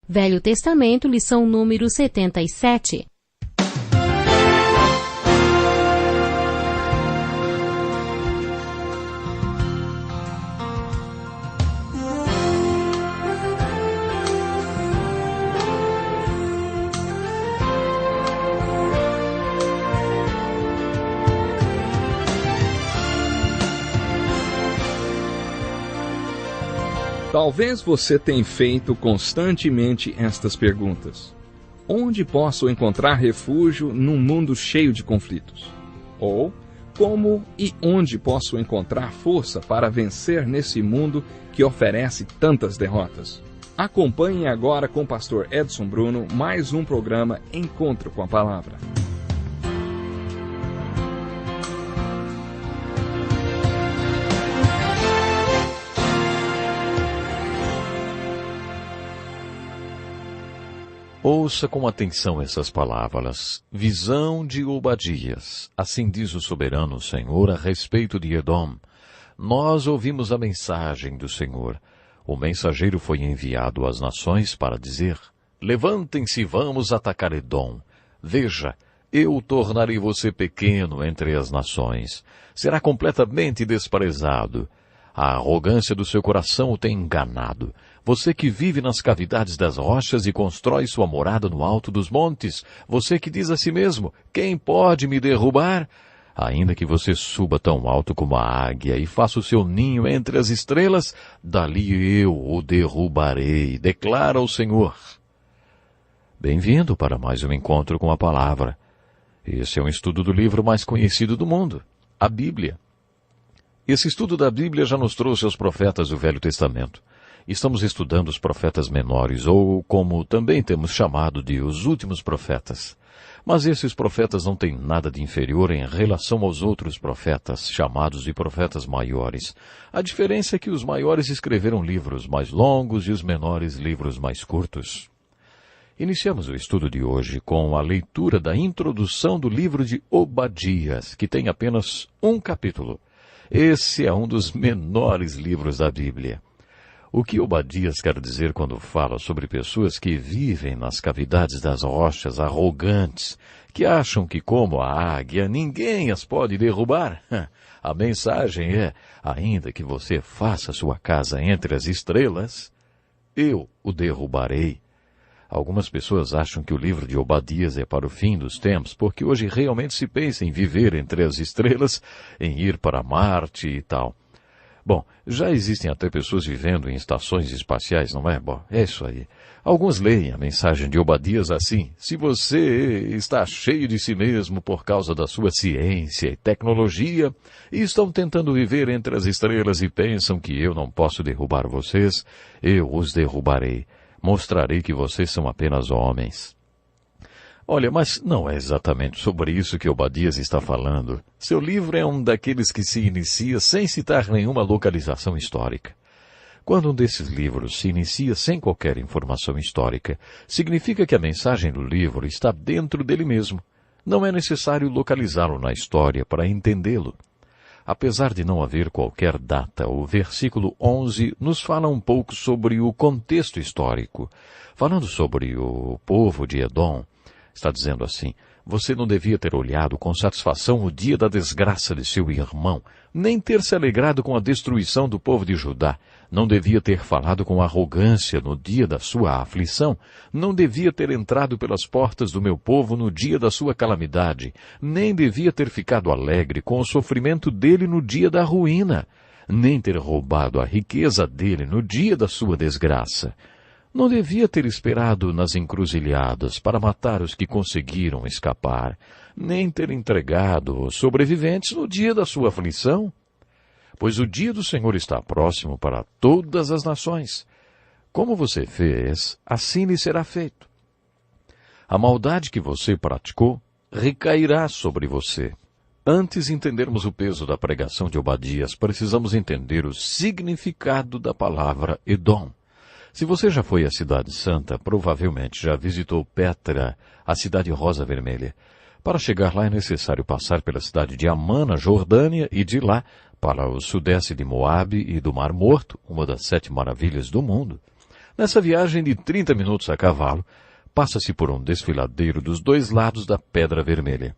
Velho Testamento, lição número 77. Talvez você tenha feito constantemente estas perguntas. Onde posso encontrar refúgio num mundo cheio de conflitos? Ou, como e onde posso encontrar força para vencer nesse mundo que oferece tantas derrotas? Acompanhe agora com o pastor Edson Bruno mais um programa Encontro com a Palavra. Ouça com atenção essas palavras. Visão de Obadias. Assim diz o soberano Senhor a respeito de Edom. Nós ouvimos a mensagem do Senhor. O mensageiro foi enviado às nações para dizer: levantem-se e vamos atacar Edom. Veja, eu tornarei você pequeno entre as nações. Será completamente desprezado. A arrogância do seu coração o tem enganado. Você que vive nas cavidades das rochas e constrói sua morada no alto dos montes. Você que diz a si mesmo: quem pode me derrubar? Ainda que você suba tão alto como a águia e faça o seu ninho entre as estrelas, dali eu o derrubarei, declara o Senhor. Bem-vindo para mais um encontro com a Palavra. Esse é um estudo do livro mais conhecido do mundo, a Bíblia. Esse estudo da Bíblia já nos trouxe aos profetas do Velho Testamento. Estamos estudando os profetas menores, ou como também temos chamado de os últimos profetas. Mas esses profetas não têm nada de inferior em relação aos outros profetas, chamados de profetas maiores. A diferença é que os maiores escreveram livros mais longos e os menores livros mais curtos. Iniciamos o estudo de hoje com a leitura da introdução do livro de Obadias, que tem apenas um capítulo. Esse é um dos menores livros da Bíblia. O que Obadias quer dizer quando fala sobre pessoas que vivem nas cavidades das rochas, arrogantes, que acham que, como a águia, ninguém as pode derrubar? A mensagem é: ainda que você faça sua casa entre as estrelas, eu o derrubarei. Algumas pessoas acham que o livro de Obadias é para o fim dos tempos, porque hoje realmente se pensa em viver entre as estrelas, em ir para Marte e tal. Bom, já existem até pessoas vivendo em estações espaciais, não é? Bom, é isso aí. Alguns leem a mensagem de Obadias assim: se você está cheio de si mesmo por causa da sua ciência e tecnologia, e estão tentando viver entre as estrelas e pensam que eu não posso derrubar vocês, eu os derrubarei. Mostrarei que vocês são apenas homens. Olha, mas não é exatamente sobre isso que Obadias está falando. Seu livro é um daqueles que se inicia sem citar nenhuma localização histórica. Quando um desses livros se inicia sem qualquer informação histórica, significa que a mensagem do livro está dentro dele mesmo. Não é necessário localizá-lo na história para entendê-lo. Apesar de não haver qualquer data, o versículo 11 nos fala um pouco sobre o contexto histórico. Falando sobre o povo de Edom, está dizendo assim: você não devia ter olhado com satisfação o dia da desgraça de seu irmão, nem ter se alegrado com a destruição do povo de Judá. Não devia ter falado com arrogância no dia da sua aflição. Não devia ter entrado pelas portas do meu povo no dia da sua calamidade. Nem devia ter ficado alegre com o sofrimento dele no dia da ruína. Nem ter roubado a riqueza dele no dia da sua desgraça. Não devia ter esperado nas encruzilhadas para matar os que conseguiram escapar, nem ter entregado os sobreviventes no dia da sua aflição. Pois o dia do Senhor está próximo para todas as nações. Como você fez, assim lhe será feito. A maldade que você praticou recairá sobre você. Antes de entendermos o peso da pregação de Obadias, precisamos entender o significado da palavra Edom. Se você já foi à Cidade Santa, provavelmente já visitou Petra, a cidade rosa vermelha. Para chegar lá é necessário passar pela cidade de Amã, na Jordânia, e de lá para o sudeste de Moabe e do Mar Morto, uma das 7 maravilhas do mundo. Nessa viagem de 30 minutos a cavalo, passa-se por um desfiladeiro dos dois lados da Pedra Vermelha.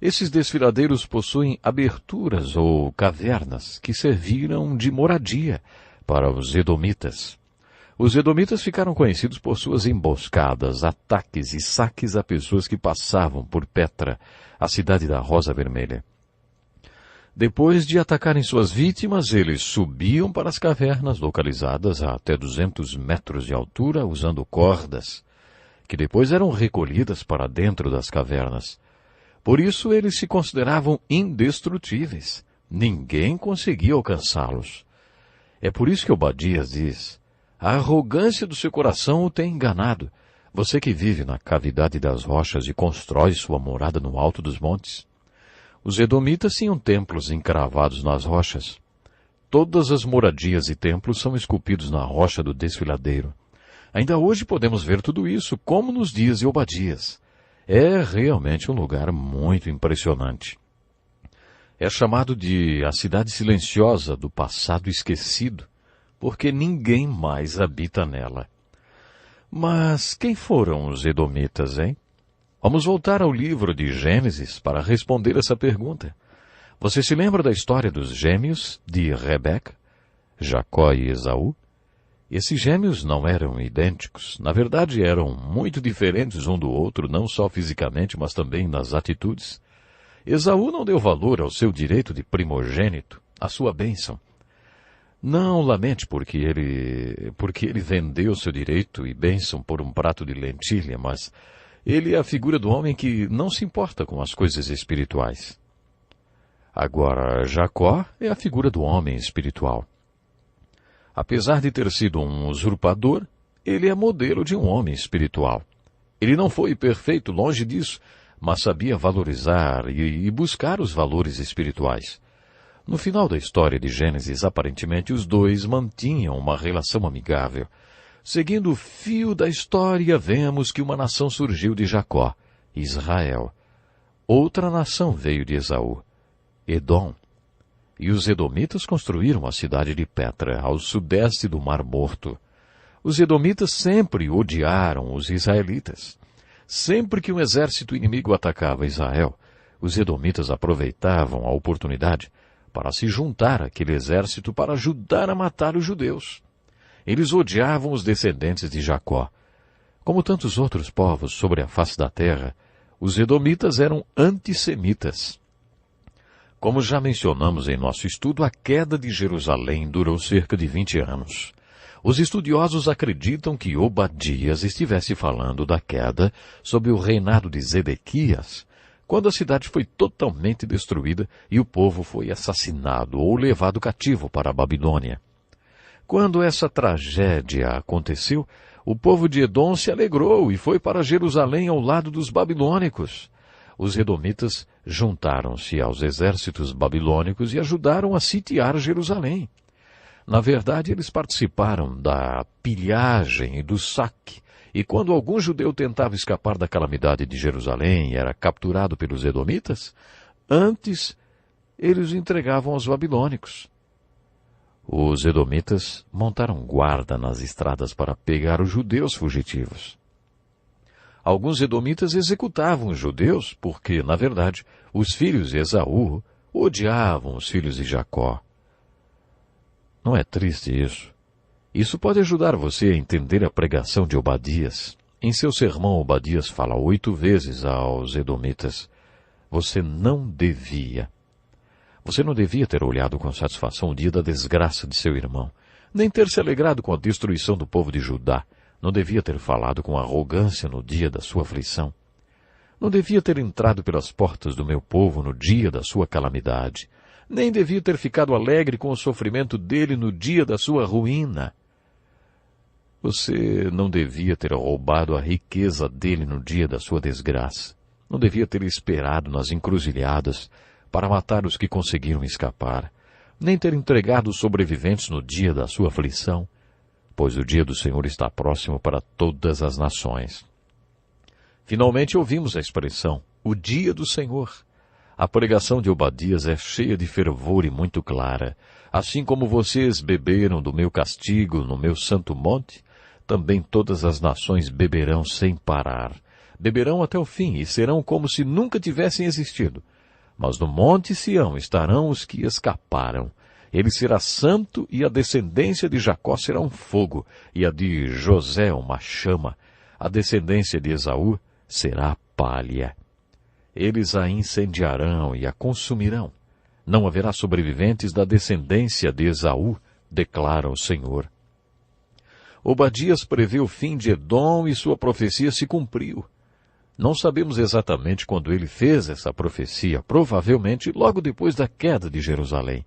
Esses desfiladeiros possuem aberturas ou cavernas que serviram de moradia para os edomitas. Os edomitas ficaram conhecidos por suas emboscadas, ataques e saques a pessoas que passavam por Petra, a cidade da Rosa Vermelha. Depois de atacarem suas vítimas, eles subiam para as cavernas localizadas a até 200 metros de altura usando cordas, que depois eram recolhidas para dentro das cavernas. Por isso eles se consideravam indestrutíveis. Ninguém conseguia alcançá-los. É por isso que Obadias diz: a arrogância do seu coração o tem enganado. Você que vive na cavidade das rochas e constrói sua morada no alto dos montes. Os edomitas tinham templos encravados nas rochas. Todas as moradias e templos são esculpidos na rocha do desfiladeiro. Ainda hoje podemos ver tudo isso, como nos dias de Obadias. É realmente um lugar muito impressionante. É chamado de a cidade silenciosa do passado esquecido, porque ninguém mais habita nela. Mas quem foram os edomitas, hein? Vamos voltar ao livro de Gênesis para responder essa pergunta. Você se lembra da história dos gêmeos de Rebeca, Jacó e Esaú? Esses gêmeos não eram idênticos. Na verdade, eram muito diferentes um do outro, não só fisicamente, mas também nas atitudes. Esaú não deu valor ao seu direito de primogênito, à sua bênção. Não lamente porque ele vendeu seu direito e bênção por um prato de lentilha, mas ele é a figura do homem que não se importa com as coisas espirituais. Agora, Jacó é a figura do homem espiritual. Apesar de ter sido um usurpador, ele é modelo de um homem espiritual. Ele não foi perfeito, longe disso, mas sabia valorizar e buscar os valores espirituais. No final da história de Gênesis, aparentemente os dois mantinham uma relação amigável. Seguindo o fio da história, vemos que uma nação surgiu de Jacó, Israel. Outra nação veio de Esaú, Edom. E os edomitas construíram a cidade de Petra, ao sudeste do Mar Morto. Os edomitas sempre odiaram os israelitas. Sempre que um exército inimigo atacava Israel, os edomitas aproveitavam a oportunidade para se juntar àquele exército para ajudar a matar os judeus. Eles odiavam os descendentes de Jacó. Como tantos outros povos sobre a face da terra, os edomitas eram antissemitas. Como já mencionamos em nosso estudo, a queda de Jerusalém durou cerca de 20 anos. Os estudiosos acreditam que Obadias estivesse falando da queda sob o reinado de Zedequias, quando a cidade foi totalmente destruída e o povo foi assassinado ou levado cativo para a Babilônia. Quando essa tragédia aconteceu, o povo de Edom se alegrou e foi para Jerusalém ao lado dos babilônicos. Os edomitas juntaram-se aos exércitos babilônicos e ajudaram a sitiar Jerusalém. Na verdade, eles participaram da pilhagem e do saque, e quando algum judeu tentava escapar da calamidade de Jerusalém e era capturado pelos edomitas, antes eles o entregavam aos babilônicos. Os edomitas montaram guarda nas estradas para pegar os judeus fugitivos. Alguns edomitas executavam os judeus porque, na verdade, os filhos de Esaú odiavam os filhos de Jacó. Não é triste isso? Isso pode ajudar você a entender a pregação de Obadias. Em seu sermão, Obadias fala 8 vezes aos edomitas: você não devia ter olhado com satisfação o dia da desgraça de seu irmão, nem ter se alegrado com a destruição do povo de Judá. Não devia ter falado com arrogância no dia da sua aflição. Não devia ter entrado pelas portas do meu povo no dia da sua calamidade. Nem devia ter ficado alegre com o sofrimento dele no dia da sua ruína. Você não devia ter roubado a riqueza dele no dia da sua desgraça. Não devia ter esperado nas encruzilhadas para matar os que conseguiram escapar. Nem ter entregado os sobreviventes no dia da sua aflição, pois o dia do Senhor está próximo para todas as nações. Finalmente ouvimos a expressão, o dia do Senhor. A pregação de Obadias é cheia de fervor e muito clara. Assim como vocês beberam do meu castigo no meu santo monte, também todas as nações beberão sem parar. Beberão até o fim e serão como se nunca tivessem existido. Mas no monte Sião estarão os que escaparam. Ele será santo e a descendência de Jacó será um fogo, e a de José uma chama. A descendência de Esaú será palha. Eles a incendiarão e a consumirão. Não haverá sobreviventes da descendência de Esaú, declara o Senhor. Obadias prevê o fim de Edom e sua profecia se cumpriu. Não sabemos exatamente quando ele fez essa profecia, provavelmente logo depois da queda de Jerusalém.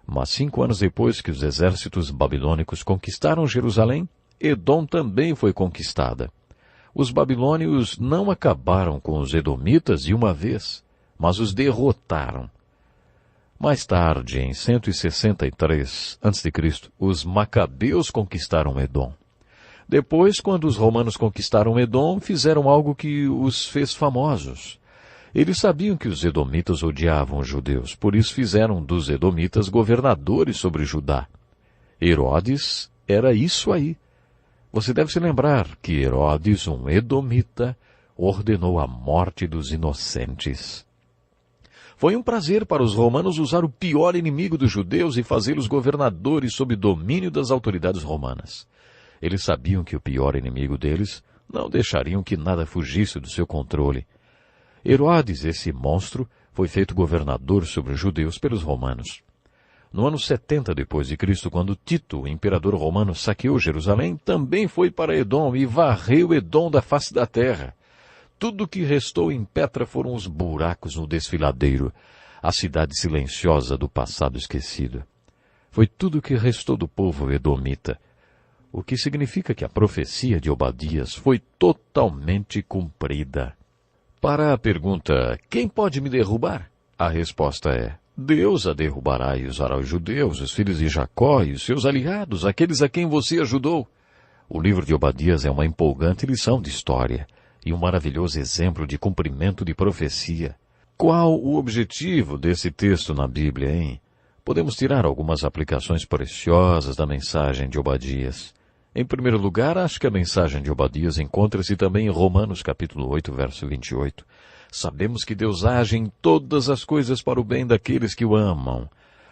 Mas 5 anos depois que os exércitos babilônicos conquistaram Jerusalém, Edom também foi conquistada. Os babilônios não acabaram com os edomitas de uma vez, mas os derrotaram. Mais tarde, em 163 a.C., os macabeus conquistaram Edom. Depois, quando os romanos conquistaram Edom, fizeram algo que os fez famosos. Eles sabiam que os edomitas odiavam os judeus, por isso fizeram dos edomitas governadores sobre Judá. Herodes era isso aí. Você deve se lembrar que Herodes, um edomita, ordenou a morte dos inocentes. Foi um prazer para os romanos usar o pior inimigo dos judeus e fazê-los governadores sob domínio das autoridades romanas. Eles sabiam que o pior inimigo deles não deixariam que nada fugisse do seu controle. Herodes, esse monstro, foi feito governador sobre os judeus pelos romanos. No ano 70 depois de Cristo, quando Tito, o imperador romano, saqueou Jerusalém, também foi para Edom e varreu Edom da face da terra. Tudo que restou em Petra foram os buracos no desfiladeiro, a cidade silenciosa do passado esquecido. Foi tudo que restou do povo edomita, o que significa que a profecia de Obadias foi totalmente cumprida. Para a pergunta, quem pode me derrubar? A resposta é, Deus a derrubará e usará os judeus, os filhos de Jacó e os seus aliados, aqueles a quem você ajudou. O livro de Obadias é uma empolgante lição de história e um maravilhoso exemplo de cumprimento de profecia. Qual o objetivo desse texto na Bíblia, hein? Podemos tirar algumas aplicações preciosas da mensagem de Obadias. Em primeiro lugar, acho que a mensagem de Obadias encontra-se também em Romanos capítulo 8, verso 28. Sabemos que Deus age em todas as coisas para o bem daqueles que o amam,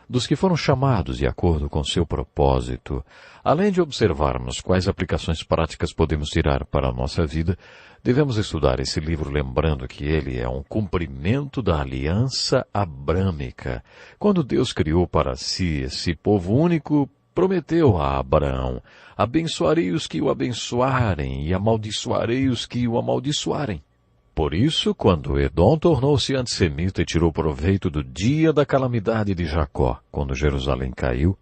dos que foram chamados de acordo com seu propósito. Além de observarmos quais aplicações práticas podemos tirar para a nossa vida, devemos estudar esse livro lembrando que ele é um cumprimento da aliança abrâmica. Quando Deus criou para si esse povo único, prometeu a Abraão, abençoarei os que o abençoarem e amaldiçoarei os que o amaldiçoarem. Por isso, quando Edom tornou-se antissemita e tirou proveito do dia da calamidade de Jacó, quando Jerusalém caiu,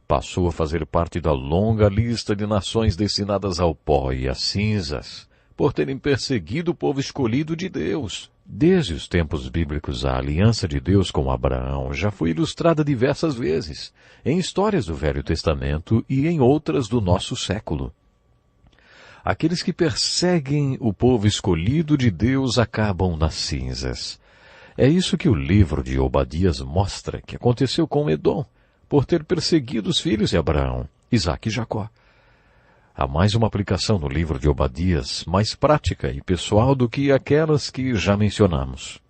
passou a fazer parte da longa lista de nações destinadas ao pó e às cinzas, por terem perseguido o povo escolhido de Deus. Desde os tempos bíblicos, a aliança de Deus com Abraão já foi ilustrada diversas vezes, em histórias do Velho Testamento e em outras do nosso século. Aqueles que perseguem o povo escolhido de Deus acabam nas cinzas. É isso que o livro de Obadias mostra que aconteceu com Edom, por ter perseguido os filhos de Abraão, Isaque e Jacó. Há mais uma aplicação no livro de Obadias, mais prática e pessoal do que aquelas que já mencionamos.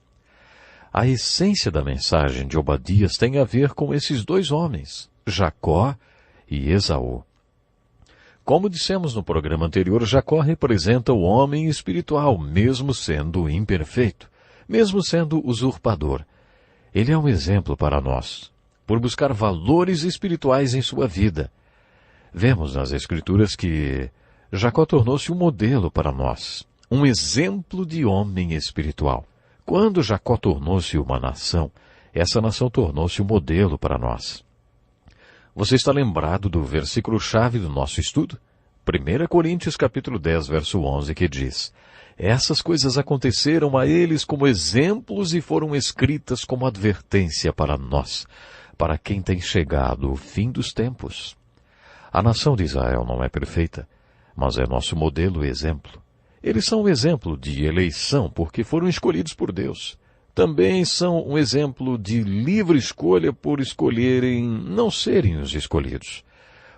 A essência da mensagem de Obadias tem a ver com esses dois homens, Jacó e Esaú. Como dissemos no programa anterior, Jacó representa o homem espiritual, mesmo sendo imperfeito, mesmo sendo usurpador. Ele é um exemplo para nós, por buscar valores espirituais em sua vida. Vemos nas Escrituras que Jacó tornou-se um modelo para nós, um exemplo de homem espiritual. Quando Jacó tornou-se uma nação, essa nação tornou-se um modelo para nós. Você está lembrado do versículo-chave do nosso estudo? 1 Coríntios capítulo 10, verso 11, que diz, essas coisas aconteceram a eles como exemplos e foram escritas como advertência para nós, para quem tem chegado o fim dos tempos. A nação de Israel não é perfeita, mas é nosso modelo e exemplo. Eles são um exemplo de eleição porque foram escolhidos por Deus. Também são um exemplo de livre escolha por escolherem não serem os escolhidos.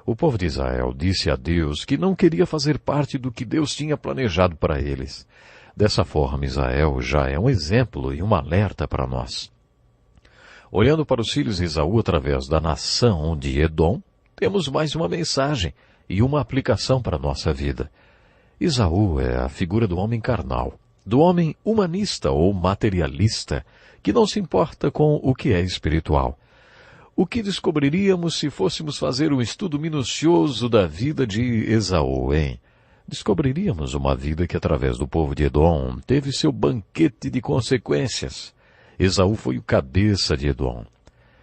O povo de Israel disse a Deus que não queria fazer parte do que Deus tinha planejado para eles. Dessa forma, Israel já é um exemplo e um alerta para nós. Olhando para os filhos de Esaú através da nação de Edom, temos mais uma mensagem e uma aplicação para a nossa vida. Esaú é a figura do homem carnal, do homem humanista ou materialista, que não se importa com o que é espiritual. O que descobriríamos se fôssemos fazer um estudo minucioso da vida de Esaú, hein? Descobriríamos uma vida que, através do povo de Edom, teve seu banquete de consequências. Esaú foi o cabeça de Edom.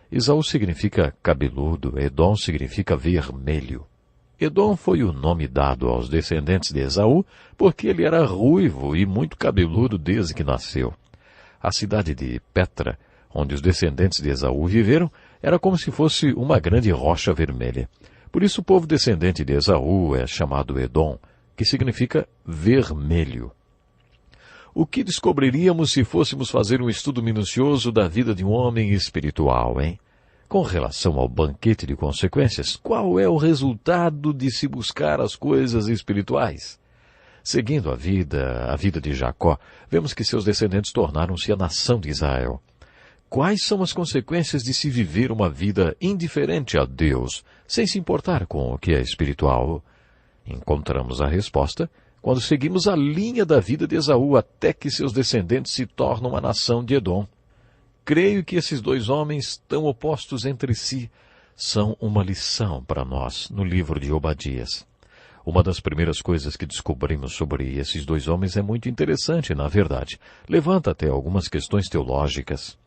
Esaú significa cabeludo, Edom significa vermelho. Edom foi o nome dado aos descendentes de Esaú porque ele era ruivo e muito cabeludo desde que nasceu. A cidade de Petra, onde os descendentes de Esaú viveram, era como se fosse uma grande rocha vermelha. Por isso o povo descendente de Esaú é chamado Edom, que significa vermelho. O que descobriríamos se fôssemos fazer um estudo minucioso da vida de um homem espiritual, hein? Com relação ao banquete de consequências, qual é o resultado de se buscar as coisas espirituais? Seguindo a vida de Jacó, vemos que seus descendentes tornaram-se a nação de Israel. Quais são as consequências de se viver uma vida indiferente a Deus, sem se importar com o que é espiritual? Encontramos a resposta quando seguimos a linha da vida de Esaú até que seus descendentes se tornam a nação de Edom. Creio que esses dois homens, tão opostos entre si, são uma lição para nós no livro de Obadias. Uma das primeiras coisas que descobrimos sobre esses dois homens é muito interessante, na verdade. Levanta até algumas questões teológicas.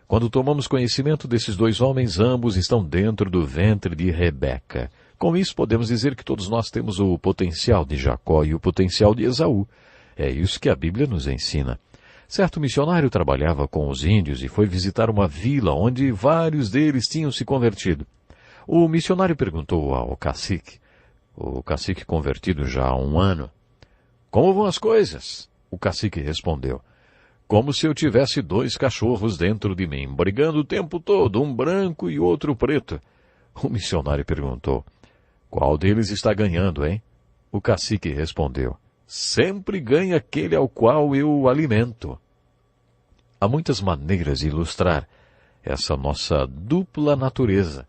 Quando tomamos conhecimento desses dois homens, ambos estão dentro do ventre de Rebeca. Com isso, podemos dizer que todos nós temos o potencial de Jacó e o potencial de Esaú. É isso que a Bíblia nos ensina. Certo missionário trabalhava com os índios e foi visitar uma vila onde vários deles tinham se convertido. O missionário perguntou ao cacique, o cacique convertido já há 1 ano, "Como vão as coisas?" O cacique respondeu, "Como se eu tivesse 2 cachorros dentro de mim, brigando o tempo todo, um branco e outro preto." O missionário perguntou, "Qual deles está ganhando, hein?" O cacique respondeu, "Sempre ganha aquele ao qual eu o alimento." Há muitas maneiras de ilustrar essa nossa dupla natureza.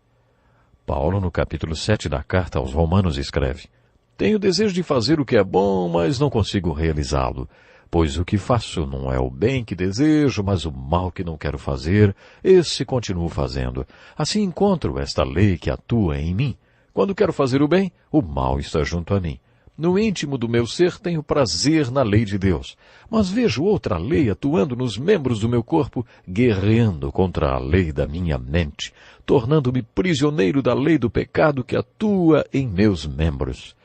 Paulo, no capítulo 7 da carta aos Romanos, escreve, "Tenho desejo de fazer o que é bom, mas não consigo realizá-lo. Pois o que faço não é o bem que desejo, mas o mal que não quero fazer, esse continuo fazendo. Assim encontro esta lei que atua em mim. Quando quero fazer o bem, o mal está junto a mim. No íntimo do meu ser tenho prazer na lei de Deus, mas vejo outra lei atuando nos membros do meu corpo, guerreando contra a lei da minha mente, tornando-me prisioneiro da lei do pecado que atua em meus membros."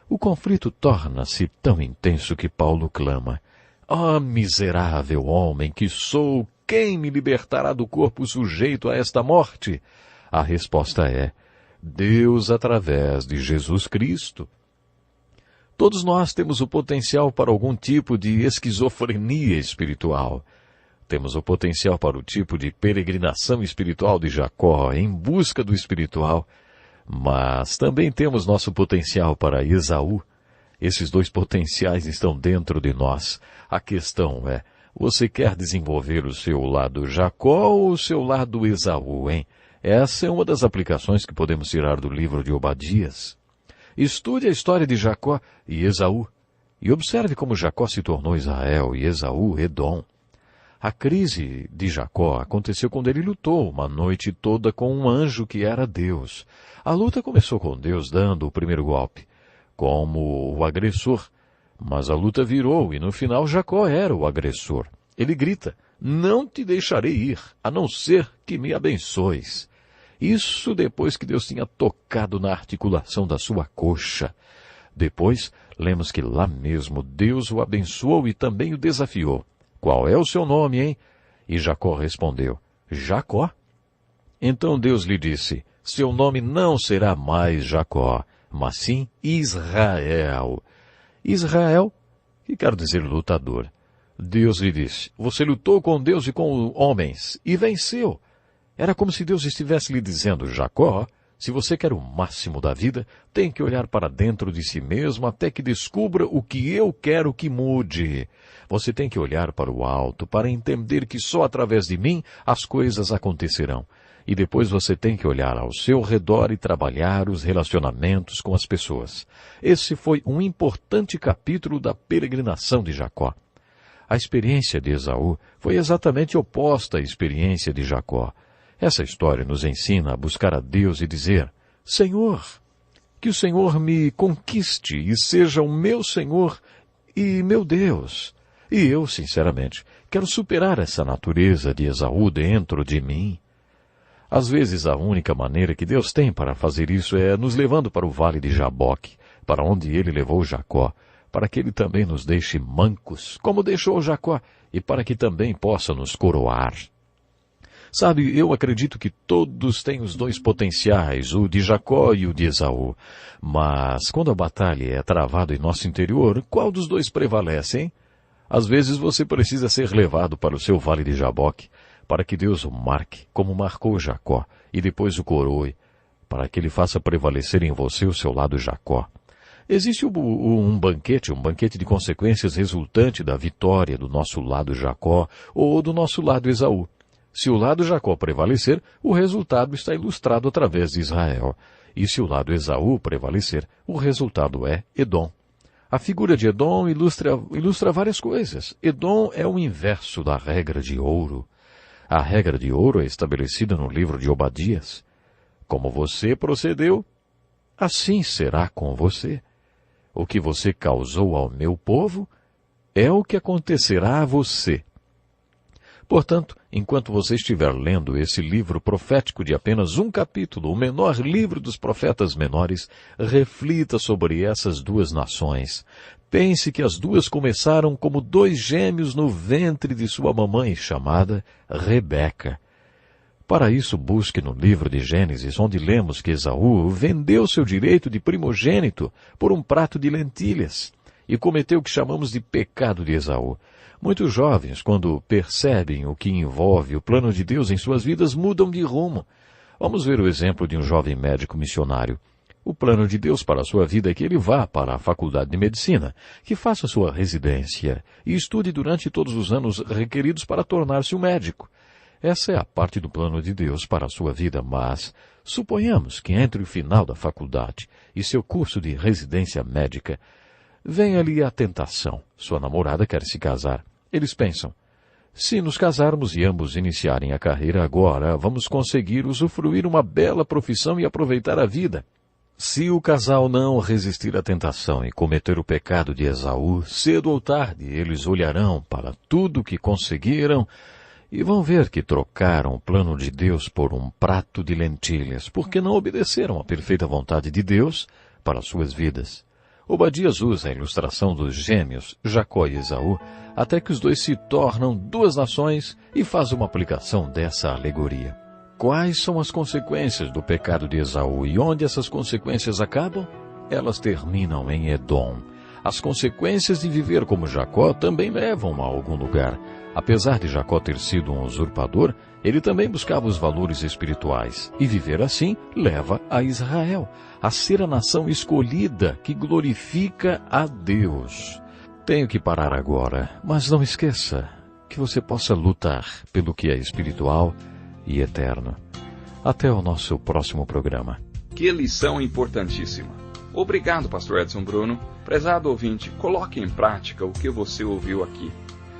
O conflito torna-se tão intenso que Paulo clama, "Ó miserável homem que sou, quem me libertará do corpo sujeito a esta morte?" A resposta é, Deus através de Jesus Cristo. Todos nós temos o potencial para algum tipo de esquizofrenia espiritual. Temos o potencial para o tipo de peregrinação espiritual de Jacó, em busca do espiritual. Mas também temos nosso potencial para Esaú. Esses 2 potenciais estão dentro de nós. A questão é, você quer desenvolver o seu lado Jacó ou o seu lado Esaú, hein? Essa é uma das aplicações que podemos tirar do livro de Obadias. Estude a história de Jacó e Esaú, e observe como Jacó se tornou Israel e Esaú Edom. A crise de Jacó aconteceu quando ele lutou uma noite toda com um anjo que era Deus. A luta começou com Deus dando o primeiro golpe, como o agressor, mas a luta virou e no final Jacó era o agressor. Ele grita, "Não te deixarei ir, a não ser que me abençoes." Isso depois que Deus tinha tocado na articulação da sua coxa. Depois, lemos que lá mesmo Deus o abençoou e também o desafiou. "Qual é o seu nome, hein?" E Jacó respondeu, "Jacó." Então Deus lhe disse, "Seu nome não será mais Jacó, mas sim Israel." Israel, que quer dizer lutador. Deus lhe disse, "Você lutou com Deus e com homens, e venceu." Era como se Deus estivesse lhe dizendo, "Jacó, Se você quer o máximo da vida, tem que olhar para dentro de si mesmo até que descubra o que eu quero que mude. Você tem que olhar para o alto para entender que só através de mim as coisas acontecerão. E depois você tem que olhar ao seu redor e trabalhar os relacionamentos com as pessoas. Esse foi um importante capítulo da peregrinação de Jacó. A experiência de Esaú foi exatamente oposta à experiência de Jacó. Essa história nos ensina a buscar a Deus e dizer: Senhor, que o Senhor me conquiste e seja o meu Senhor e meu Deus. E eu, sinceramente, quero superar essa natureza de Esaú dentro de mim. Às vezes a única maneira que Deus tem para fazer isso é nos levando para o vale de Jaboque, para onde ele levou Jacó, para que ele também nos deixe mancos, como deixou Jacó, e para que também possa nos coroar. Sabe, eu acredito que todos têm os dois potenciais, o de Jacó e o de Esaú. Mas quando a batalha é travada em nosso interior, qual dos dois prevalece, hein? Às vezes você precisa ser levado para o seu vale de Jaboque, para que Deus o marque, como marcou Jacó, e depois o coroe, para que ele faça prevalecer em você o seu lado Jacó. Existe um banquete de consequências resultante da vitória do nosso lado Jacó ou do nosso lado Esaú. Se o lado Jacó prevalecer, o resultado está ilustrado através de Israel. E se o lado Esaú prevalecer, o resultado é Edom. A figura de Edom ilustra várias coisas. Edom é o inverso da regra de ouro. A regra de ouro é estabelecida no livro de Obadias. Como você procedeu, assim será com você. O que você causou ao meu povo é o que acontecerá a você. Portanto, enquanto você estiver lendo esse livro profético de apenas um capítulo, o menor livro dos profetas menores, reflita sobre essas duas nações. Pense que as duas começaram como dois gêmeos no ventre de sua mamãe, chamada Rebeca. Para isso, busque no livro de Gênesis, onde lemos que Esaú vendeu seu direito de primogênito por um prato de lentilhas e cometeu o que chamamos de pecado de Esaú. Muitos jovens, quando percebem o que envolve o plano de Deus em suas vidas, mudam de rumo. Vamos ver o exemplo de um jovem médico missionário. O plano de Deus para a sua vida é que ele vá para a faculdade de medicina, que faça sua residência e estude durante todos os anos requeridos para tornar-se um médico. Essa é a parte do plano de Deus para a sua vida, mas suponhamos que entre o final da faculdade e seu curso de residência médica, vem ali a tentação. Sua namorada quer se casar. Eles pensam: se nos casarmos e ambos iniciarem a carreira agora, vamos conseguir usufruir uma bela profissão e aproveitar a vida. Se o casal não resistir à tentação e cometer o pecado de Esaú, cedo ou tarde eles olharão para tudo que conseguiram e vão ver que trocaram o plano de Deus por um prato de lentilhas, porque não obedeceram à perfeita vontade de Deus para suas vidas. Obadias usa a ilustração dos gêmeos, Jacó e Esaú, até que os dois se tornam duas nações e faz uma aplicação dessa alegoria. Quais são as consequências do pecado de Esaú e onde essas consequências acabam? Elas terminam em Edom. As consequências de viver como Jacó também levam a algum lugar. Apesar de Jacó ter sido um usurpador, ele também buscava os valores espirituais. E viver assim leva a Israel a ser a nação escolhida que glorifica a Deus. Tenho que parar agora, mas não esqueça que você possa lutar pelo que é espiritual e eterno. Até o nosso próximo programa. Que lição importantíssima. Obrigado, Pastor Edson Bruno. Prezado ouvinte, coloque em prática o que você ouviu aqui.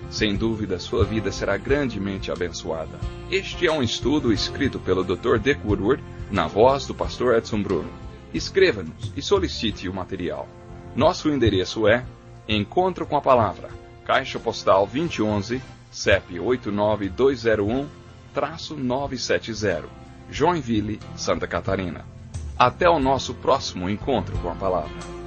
Sem dúvida, sua vida será grandemente abençoada. Este é um estudo escrito pelo Dr. Dick Woodward, na voz do Pastor Edson Bruno. Escreva-nos e solicite o material. Nosso endereço é Encontro com a Palavra, Caixa Postal 2011, CEP 89201-970, Joinville, Santa Catarina. Até o nosso próximo Encontro com a Palavra.